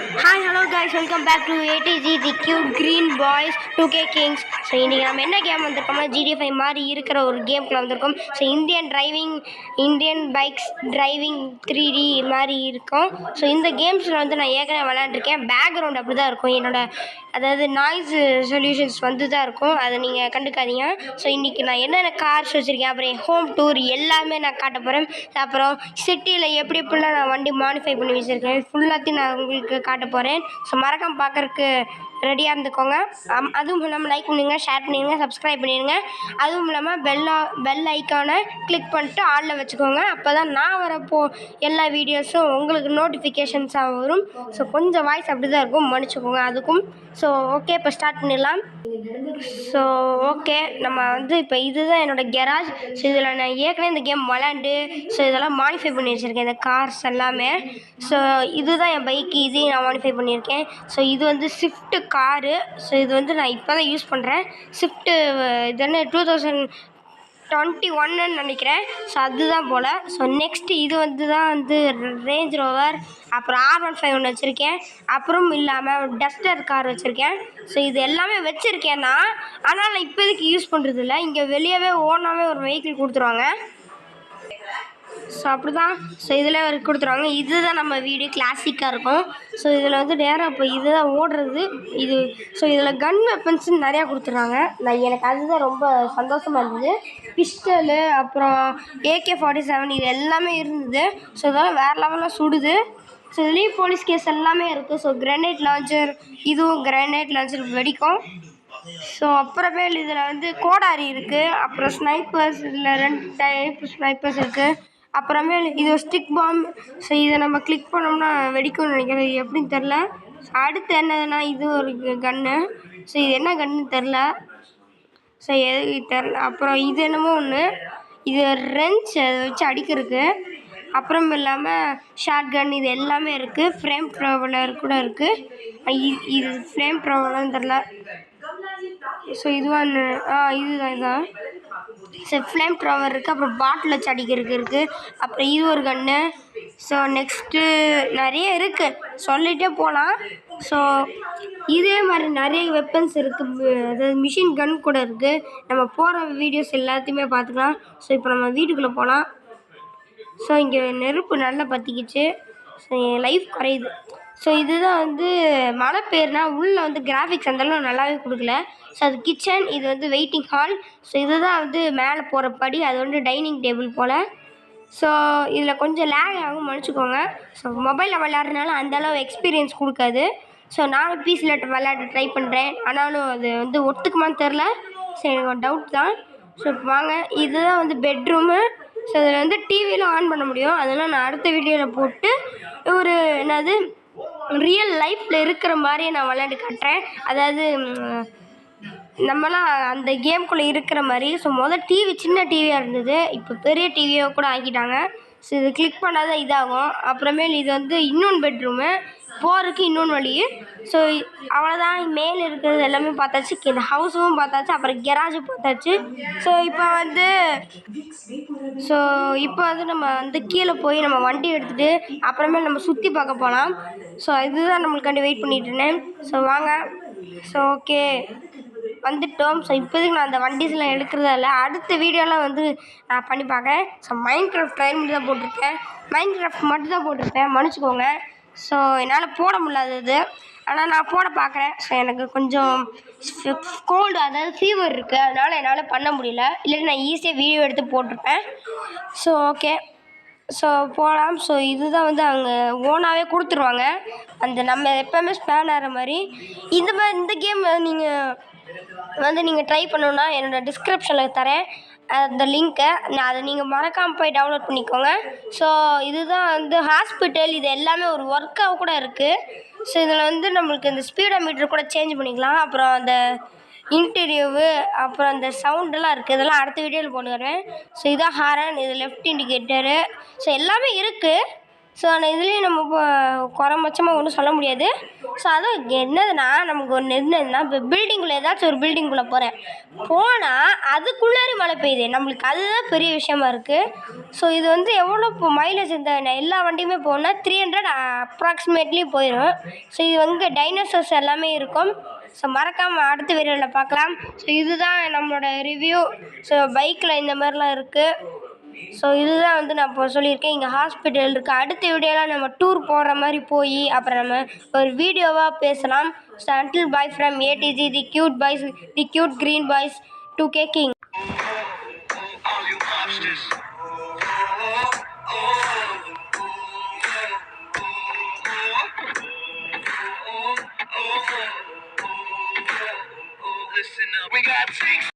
Hi, hello guys, welcome back to ATG, the cute green boys, 2K Kings. So இன்றைக்கி நம்ம என்ன game வந்திருக்கோம்னா GT5 மாதிரி இருக்கிற ஒரு கேம்குள்ளே வந்திருக்கோம். So Indian bikes driving 3D மாதிரி இருக்கும். ஸோ இந்த கேம்ஸில் வந்து நான் ஏற்கனவே விளையாண்டுருக்கேன். பேக்ரவுண்ட் அப்படி தான் இருக்கும், அதாவது நாய்ஸ் சொல்யூஷன்ஸ் வந்து தான் இருக்கும், அதை நீங்கள் கண்டுக்காதீங்க. ஸோ இன்றைக்கி நான் என்னென்ன கார்ஸ் வச்சுருக்கேன், அப்புறம் ஹோம் டூர் எல்லாமே நான் காட்ட போகிறேன். அப்புறம் சிட்டியில் எப்படிலாம் நான் வண்டி மாடிஃபை பண்ணி வச்சுருக்கேன் ஃபுல்லாத்தையும் நான் உங்களுக்கு காட்ட போகிறேன். ஸோ மறக்காம பார்க்குறக்கு ரெடியாக இருந்துக்கோங்க. அதுவும் இல்லாமல் லைக் பண்ணிடுங்க, ஷேர் பண்ணிடுங்க, சப்ஸ்கிரைப் பண்ணிடுங்க. அதுவும் இல்லாமல் பெல் ஐக்கானை கிளிக் பண்ணிட்டு ஆளில் வச்சுக்கோங்க. அப்போ தான் நான் வரப்போ எல்லா வீடியோஸும் உங்களுக்கு நோட்டிஃபிகேஷன்ஸாக வரும். ஸோ கொஞ்சம் வாய்ஸ் அப்படி தான் இருக்கும், மன்னிச்சுக்கோங்க அதுக்கும். ஸோ ஓகே, இப்போ ஸ்டார்ட் பண்ணிடலாம். ஸோ ஓகே, நம்ம வந்து இப்போ இதுதான் என்னோடய கெராஜ். ஸோ இதில் நான் ஏற்கனவே இந்த கேம் விளாண்டு ஸோ இதெல்லாம் மாடிஃபை பண்ணி வச்சுருக்கேன், இந்த கார்ஸ் எல்லாமே. ஸோ இதுதான் என் பைக்கு, இதையும் நான் மாடிஃபை பண்ணியிருக்கேன். ஸோ இது வந்து ஸ்விஃப்ட்டு காரு. ஸோ இது வந்து நான் இப்போ தான் யூஸ் பண்ணுறேன். ஸ்விஃப்ட்டு இது என்ன 2021 நினைக்கிறேன். ஸோ அதுதான் போல். ஸோ நெக்ஸ்ட்டு இது வந்து ரேஞ்ச் ரோவர், அப்புறம் R15 ஒன்று வச்சுருக்கேன். அப்புறம் இல்லாமல் டஸ்டர் கார் வச்சுருக்கேன். ஸோ இது எல்லாமே வச்சுருக்கேன் நான், ஆனால் நான் இப்போதைக்கு யூஸ் பண்ணுறதில்ல. இங்கே வெளியவே ஓனாகவே ஒரு வெஹிக்கிள் கொடுத்துருவாங்க. ஸோ அப்படி தான். ஸோ இதில் கொடுத்துருவாங்க. இதுதான் நம்ம வீடு கிளாசிக்காக இருக்கும். ஸோ இதில் வந்து நேராக இப்போ இதுதான் ஓடுறது இது. ஸோ இதில் கன் வெப்பன்ஸுன்னு நிறையா கொடுத்துட்றாங்க. எனக்கு அதுதான் ரொம்ப சந்தோஷமாக இருந்தது. பிஸ்டலு, அப்புறம் AK-47 இது எல்லாமே இருந்தது. ஸோ இதெல்லாம் வேறு லெவலில் சுடுது. ஸோ இதுலேயும் போலீஸ் கேஸ் எல்லாமே இருக்குது. ஸோ கிரனேட் லான்ச்சர், இதுவும் கிரனேட் லான்ச்சர் வெடிக்கும். ஸோ அப்புறமேல் இதில் வந்து கோடாரி இருக்குது, அப்புறம் ஸ்னைப்பர்ஸ், இதில் 2 டைப் ஸ்னைப்பர்ஸ் இருக்குது. அப்புறமேல் இது ஒரு ஸ்டிக் பாம். ஸோ இதை நம்ம கிளிக் பண்ணோம்னா வெடிக்கும்னு நினைக்கிறேன், இது எப்படின்னு தெரில. அடுத்து என்னதுன்னா இது ஒரு கன்று. ஸோ இது என்ன கன்னு தெரில. ஸோ எது தெரில. அப்புறம் இது என்னமோ ஒன்று, இது ரெஞ்ச், அதை வச்சு அடிக்கிறதுக்கு. அப்புறம் இல்லாமல் ஷார்ட் கன் இது எல்லாமே இருக்குது. ஃப்ளேம் ட்ராவலர் கூட இருக்குது. இது ஃப்ளேம் ட்ராவலர்னு தெரில. ஸோ இதுதான். ஸோ ஃப்ளேம் ட்ராவர் இருக்குது. அப்புறம் பாட்டில் வச்சு அடிக்கிறதுக்கு இருக்குது. அப்புறம் இது ஒரு கன்று. ஸோ நெக்ஸ்ட்டு நிறைய இருக்குது, சொல்லிகிட்டே போகலாம். ஸோ இதே மாதிரி நிறைய வெப்பன்ஸ் இருக்குது, அதாவது மிஷின் கன் கூட இருக்குது. நம்ம போகிற வீடியோஸ் எல்லாத்தையுமே பார்த்துக்கலாம். ஸோ இப்போ நம்ம வீட்டுக்குள்ளே போகலாம். ஸோ இங்கே நெருப்பு நல்லா பற்றிக்கிச்சு. ஸோ என் லைஃப் குறையுது. ஸோ இதுதான் வந்து மழை பெய்யுறனா உள்ளே வந்து கிராஃபிக்ஸ் அந்தளவு நல்லாவே கொடுக்கல. ஸோ அது கிச்சன், இது வந்து வெயிட்டிங் ஹால். ஸோ இதுதான் வந்து மேலே போகிற படி, அது வந்து டைனிங் டேபிள் போல். ஸோ இதில் கொஞ்சம் லேக் ஆகும், மன்னிச்சுக்கோங்க. ஸோ மொபைலில் விளையாடுறதுனால அந்தளவு எக்ஸ்பீரியன்ஸ் கொடுக்காது. ஸோ நானும் பிசியில் விளையாட ட்ரை பண்ணுறேன், ஆனாலும் அது வந்து ஒத்துக்குமான்னு தெரில. ஸோ எனக்கு ஒரு டவுட் தான். ஸோ இப்போ வாங்க, இதுதான் வந்து பெட்ரூமு. ஸோ இதில் வந்து டிவியெலாம் ஆன் பண்ண முடியும், அதெல்லாம் நான் அடுத்த வீடியோவில் போட்டு ஒரு ரியல் லைஃப்பில் இருக்கிற மாதிரியே நான் விளையாண்டு காட்டுறேன். அதாவது நம்மலாம் அந்த கேம்குள்ளே இருக்கிற மாதிரி. ஸோ டிவி சின்ன டிவியாக இருந்தது, இப்போ பெரிய டிவியாக கூட ஆக்கிட்டாங்க. ஸோ இது கிளிக் பண்ணாதான் இதாகும். அப்புறமேல் இது வந்து இன்னொன்று பெட்ரூமு, போகிறதுக்கு இன்னொன்று வழி. ஸோ அவ்வளோதான், மேலே இருக்கிறது எல்லாமே பார்த்தாச்சு, இந்த ஹவுஸும் பார்த்தாச்சு, அப்புறம் கெராஜும் பார்த்தாச்சு. ஸோ இப்போ வந்து நம்ம வந்து கீழே போய் நம்ம வண்டி எடுத்துகிட்டு அப்புறமேல் நம்ம சுற்றி பார்க்க போகலாம். ஸோ இதுதான் நம்மளுக்காண்டி வெயிட் பண்ணிகிட்டு இருந்தேன். ஸோ வாங்க. ஸோ ஓகே, வந்துட்டோம். ஸோ இப்போதைக்கு நான் அந்த வண்டிஸ்லாம் எடுக்கிறதா இல்லை, அடுத்த வீடியோலாம் வந்து நான் பண்ணி பார்க்குறேன். ஸோ மைன்கிராஃப்ட் ட்ரை மட்டும் தான் போட்டிருப்பேன், மன்னிச்சுக்கோங்க. ஸோ என்னால் போட முடியாதது, ஆனால் நான் போட பார்க்குறேன். ஸோ எனக்கு கொஞ்சம் கோல்டு, அதாவது ஃபீவர் இருக்குது, அதனால் என்னால் பண்ண முடியல, இல்லைன்னா நான் ஈஸியாக வீடியோ எடுத்து போட்டிருப்பேன். ஸோ ஓகே, ஸோ போகலாம். ஸோ இதுதான் வந்து அங்கே ஓனாகவே கொடுத்துருவாங்க, அந்த நம்ம எப்போவுமே ஸ்பேன் ஆகிற மாதிரி. இந்த கேம் நீங்கள் ட்ரை பண்ணணுன்னா என்னோடய டிஸ்கிரிப்ஷனில் தரேன் அந்த லிங்க்கை, அதை நீங்கள் மறக்காமல் போய் டவுன்லோட் பண்ணிக்கோங்க. ஸோ இதுதான் வந்து ஹாஸ்பிட்டல், இது எல்லாமே ஒரு ஒர்க்காக கூட இருக்குது. ஸோ இதில் வந்து நம்மளுக்கு இந்த ஸ்பீடோ மீட்டர் கூட சேஞ்ச் பண்ணிக்கலாம். அப்புறம் அந்த இன்டீரியரு, அப்புறம் அந்த சவுண்டெல்லாம் இருக்குது, இதெல்லாம் அடுத்த வீடியோவில் போட்டுக்கிறேன். ஸோ இதான் ஹாரன், இது லெஃப்ட் இண்டிகேட்டரு. ஸோ எல்லாமே இருக்குது. ஸோ ஆனால் இதுலேயும் நம்ம குறைமச்சமாக ஒன்றும் சொல்ல முடியாது. ஸோ அதுவும் என்னதுன்னா நமக்கு ஒன்று இருந்ததுன்னா இப்போ பில்டிங்குள்ளே ஏதாச்சும் ஒரு பில்டிங்குள்ளே போனால் அதுக்குள்ளாரி மழை பெய்யுது, நம்மளுக்கு அதுதான் பெரிய விஷயமா இருக்குது. ஸோ இது வந்து எவ்வளோ இப்போ மைலேஜ் இந்த எல்லா வண்டியுமே போனால் 300 அப்ராக்சிமேட்லி போயிடும். ஸோ இது வந்து டைனோசர்ஸ் எல்லாமே இருக்கும். ஸோ மறக்காமல் அடுத்த வீடியோவில் பார்க்கலாம். ஸோ இதுதான் நம்மளோட ரிவ்யூ. ஸோ பைக்கில் இந்த மாதிரிலாம் இருக்குது. ஸோ இதுதான் வந்து நான் இப்போ சொல்லியிருக்கேன். இங்கே ஹாஸ்பிட்டல் இருக்குது. அடுத்த வீடியோலாம் நம்ம டூர் போகிற மாதிரி போய் அப்புறம் நம்ம ஒரு வீடியோவாக பேசலாம். So until bye from ADG, the cute boys, the cute green boys, 2K King. Listen up. We got